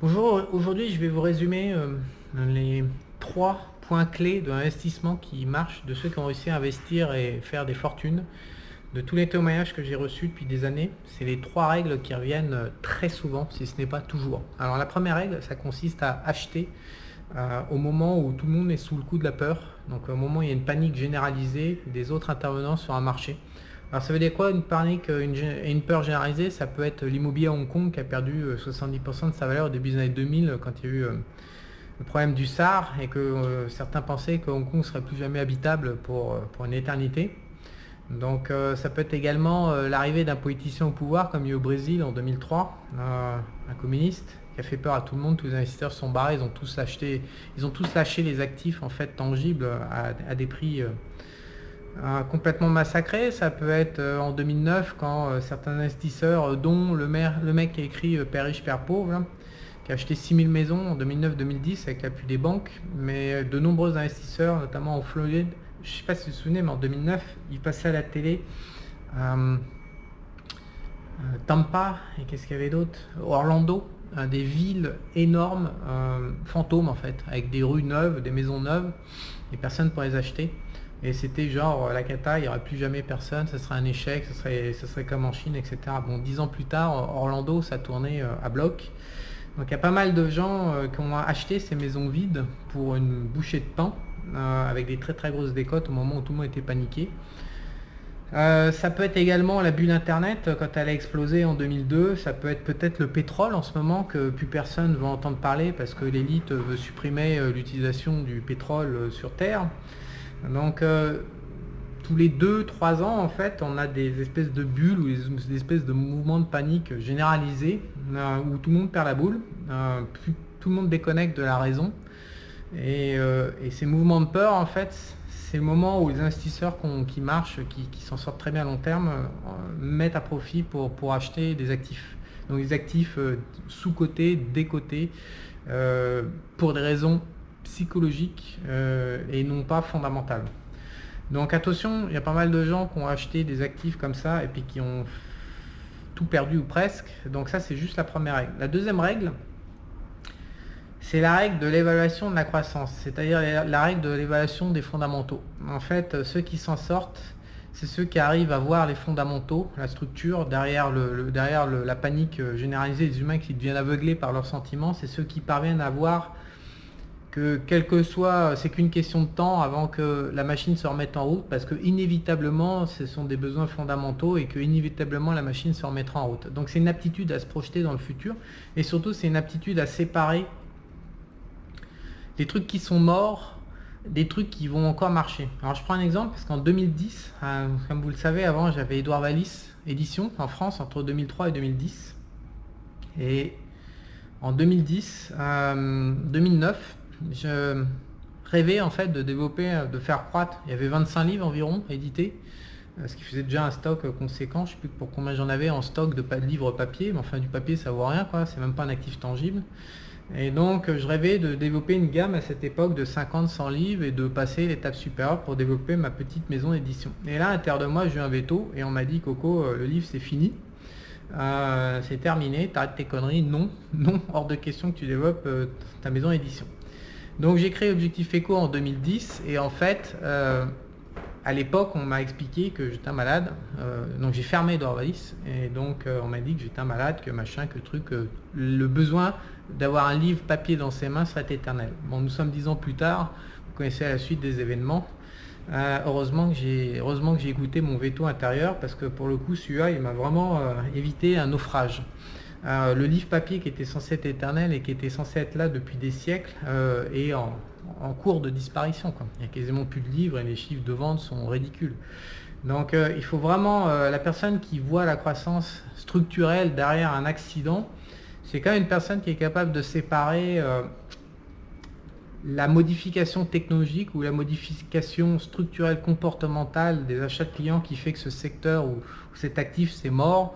Bonjour, aujourd'hui je vais vous résumer les 3 points clés de l'investissement qui marchent, de ceux qui ont réussi à investir et faire des fortunes, de tous les témoignages que j'ai reçus depuis des années. C'est les 3 règles qui reviennent très souvent, si ce n'est pas toujours. Alors la première règle, ça consiste à acheter au moment où tout le monde est sous le coup de la peur, donc au moment où il y a une panique généralisée des autres intervenants sur un marché. Alors ça veut dire quoi une panique et une peur généralisée? Ça peut être l'immobilier à Hong Kong qui a perdu 70% de sa valeur au début des années 2000 quand il y a eu le problème du SAR et que certains pensaient que Hong Kong serait plus jamais habitable pour une éternité. Donc ça peut être également l'arrivée d'un politicien au pouvoir comme il y a eu au Brésil en 2003, un communiste qui a fait peur à tout le monde, tous les investisseurs sont barrés, ils ont tous lâché les actifs en fait tangibles à des prix complètement massacrés. Ça peut être en 2009 quand certains investisseurs, dont le mec qui a écrit Père riche, Père pauvre, hein, qui a acheté 6000 maisons en 2009-2010 avec l'appui des banques, mais de nombreux investisseurs, notamment en Floride, je ne sais pas si vous vous souvenez, mais en 2009, il passait à la télé Tampa, et qu'est-ce qu'il y avait d'autre, Orlando, des villes énormes, fantômes en fait, avec des rues neuves, des maisons neuves, et personne pour les acheter. Et c'était genre la cata, il n'y aurait plus jamais personne, ça serait un échec, ça serait comme en Chine, etc. Bon, 10 ans plus tard, Orlando, ça tournait à bloc. Donc il y a pas mal de gens qui ont acheté ces maisons vides pour une bouchée de pain, avec des très très grosses décotes au moment où tout le monde était paniqué. Ça peut être également la bulle internet quand elle a explosé en 2002, ça peut être peut-être le pétrole en ce moment que plus personne veut entendre parler parce que l'élite veut supprimer l'utilisation du pétrole sur Terre. Donc tous les 2-3 ans en fait on a des espèces de bulles ou des espèces de mouvements de panique généralisés où tout le monde perd la boule, tout le monde déconnecte de la raison et ces mouvements de peur en fait c'est le moment où les investisseurs qui marchent, qui s'en sortent très bien à long terme, mettent à profit pour acheter des actifs. Donc des actifs sous-cotés, décotés, pour des raisons psychologiques et non pas fondamentales. Donc attention, il y a pas mal de gens qui ont acheté des actifs comme ça et puis qui ont tout perdu ou presque. Donc ça c'est juste la première règle. La deuxième règle, c'est la règle de l'évaluation de la croissance, c'est-à-dire la règle de l'évaluation des fondamentaux. En fait, ceux qui s'en sortent, c'est ceux qui arrivent à voir les fondamentaux, la structure, derrière la panique généralisée des humains qui deviennent aveuglés par leurs sentiments. C'est ceux qui parviennent à voir que quel que soit, c'est qu'une question de temps avant que la machine se remette en route, parce que inévitablement, ce sont des besoins fondamentaux et que inévitablement la machine se remettra en route. Donc c'est une aptitude à se projeter dans le futur et surtout c'est une aptitude à séparer des trucs qui sont morts, des trucs qui vont encore marcher. Alors je prends un exemple parce qu'en 2010, comme vous le savez, avant j'avais Édouard Valis édition en France entre 2003 et 2010. Et en 2009, je rêvais en fait de développer, de faire croître. Il y avait 25 livres environ édités, ce qui faisait déjà un stock conséquent. Je ne sais plus pour combien j'en avais en stock de livres papier, mais enfin du papier ça vaut rien quoi, c'est même pas un actif tangible. Et donc je rêvais de développer une gamme à cette époque de 50-100 livres et de passer l'étape supérieure pour développer ma petite maison d'édition. Et là à l'intérieur de moi j'ai eu un veto et on m'a dit Coco, le livre c'est fini, c'est terminé, t'arrêtes tes conneries, non, hors de question que tu développes ta maison d'édition. Donc j'ai créé Objectif Éco en 2010 et en fait à l'époque on m'a expliqué que j'étais un malade, donc j'ai fermé Édouard Valis et donc on m'a dit que j'étais un malade, que machin, que truc, le besoin d'avoir un livre papier dans ses mains serait éternel. Bon, nous sommes 10 ans plus tard, vous connaissez la suite des événements. Heureusement que j'ai écouté mon veto intérieur parce que pour le coup celui-là il m'a vraiment évité un naufrage. Le livre papier qui était censé être éternel et qui était censé être là depuis des siècles est en cours de disparition quoi. Il n'y a quasiment plus de livres et les chiffres de vente sont ridicules. Donc il faut vraiment, la personne qui voit la croissance structurelle derrière un accident, c'est quand même une personne qui est capable de séparer la modification technologique ou la modification structurelle comportementale des achats de clients qui fait que ce secteur ou cet actif c'est mort,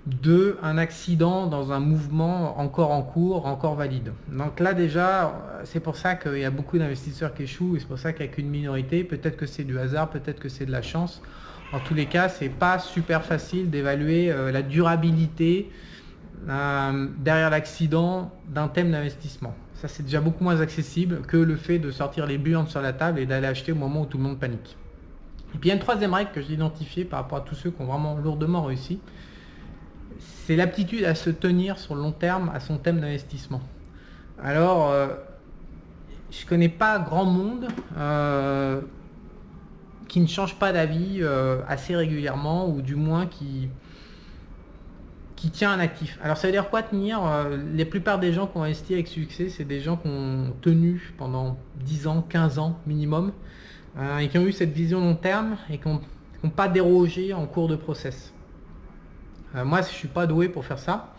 de un accident dans un mouvement encore en cours, encore valide. Donc là déjà, c'est pour ça qu'il y a beaucoup d'investisseurs qui échouent et c'est pour ça qu'il n'y a qu'une minorité. Peut-être que c'est du hasard, peut-être que c'est de la chance. En tous les cas, c'est pas super facile d'évaluer la durabilité derrière l'accident d'un thème d'investissement. Ça, c'est déjà beaucoup moins accessible que le fait de sortir les burnes sur la table et d'aller acheter au moment où tout le monde panique. Et puis il y a une troisième règle que j'ai identifiée par rapport à tous ceux qui ont vraiment lourdement réussi, c'est l'aptitude à se tenir sur le long terme à son thème d'investissement. Alors, je connais pas grand monde qui ne change pas d'avis assez régulièrement, ou du moins qui tient un actif. Alors ça veut dire quoi tenir? La plupart des gens qui ont investi avec succès, c'est des gens qui ont tenu pendant 10 ans, 15 ans minimum, et qui ont eu cette vision long terme et qui n'ont pas dérogé en cours de process. Moi, je suis pas doué pour faire ça.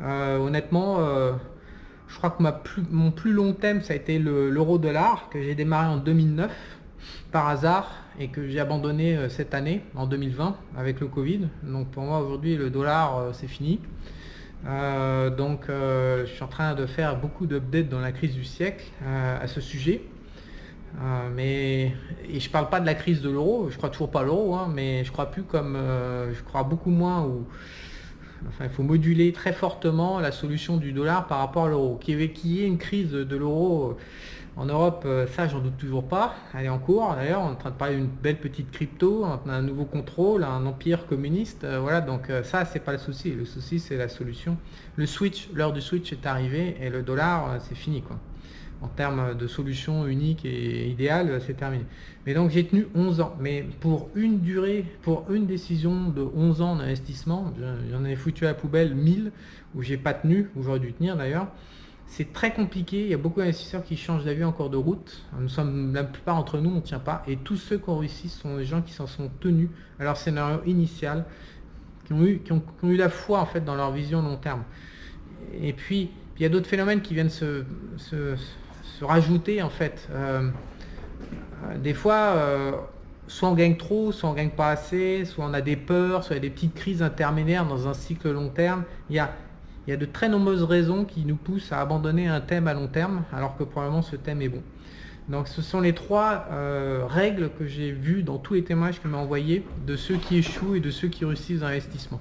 Honnêtement, je crois que mon plus long thème, ça a été l'euro-dollar, que j'ai démarré en 2009 par hasard et que j'ai abandonné cette année, en 2020, avec le Covid. Donc pour moi, aujourd'hui, le dollar, c'est fini. Je suis en train de faire beaucoup d'updates dans la crise du siècle à ce sujet. Et je parle pas de la crise de l'euro, je crois toujours pas à l'euro, hein, mais je crois plus comme je crois beaucoup moins il faut moduler très fortement la solution du dollar par rapport à l'euro. Qu'il y ait une crise de l'euro en Europe, ça j'en doute toujours pas, elle est en cours. D'ailleurs, on est en train de parler d'une belle petite crypto, on a un nouveau contrôle, un empire communiste, voilà, donc ça c'est pas le souci c'est la solution. L'heure du switch est arrivée et le dollar c'est fini quoi. En termes de solution unique et idéale, c'est terminé. Mais donc j'ai tenu 11 ans. Mais pour une décision de 11 ans d'investissement, j'en ai foutu à la poubelle 1000 où j'ai pas tenu, où j'aurais dû tenir d'ailleurs. C'est très compliqué, il y a beaucoup d'investisseurs qui changent d'avis en cours de route. La plupart d'entre nous, on ne tient pas. Et tous ceux qui ont réussi sont des gens qui s'en sont tenus à leur scénario initial, qui ont eu la foi en fait dans leur vision long terme. Et puis, il y a d'autres phénomènes qui viennent se rajouter en fait. Des fois, soit on gagne trop, soit on gagne pas assez, soit on a des peurs, soit il y a des petites crises intermédiaires dans un cycle long terme. Il y a de très nombreuses raisons qui nous poussent à abandonner un thème à long terme, alors que probablement ce thème est bon. Donc ce sont les trois règles que j'ai vues dans tous les témoignages que m'a envoyés de ceux qui échouent et de ceux qui réussissent dans l'investissement.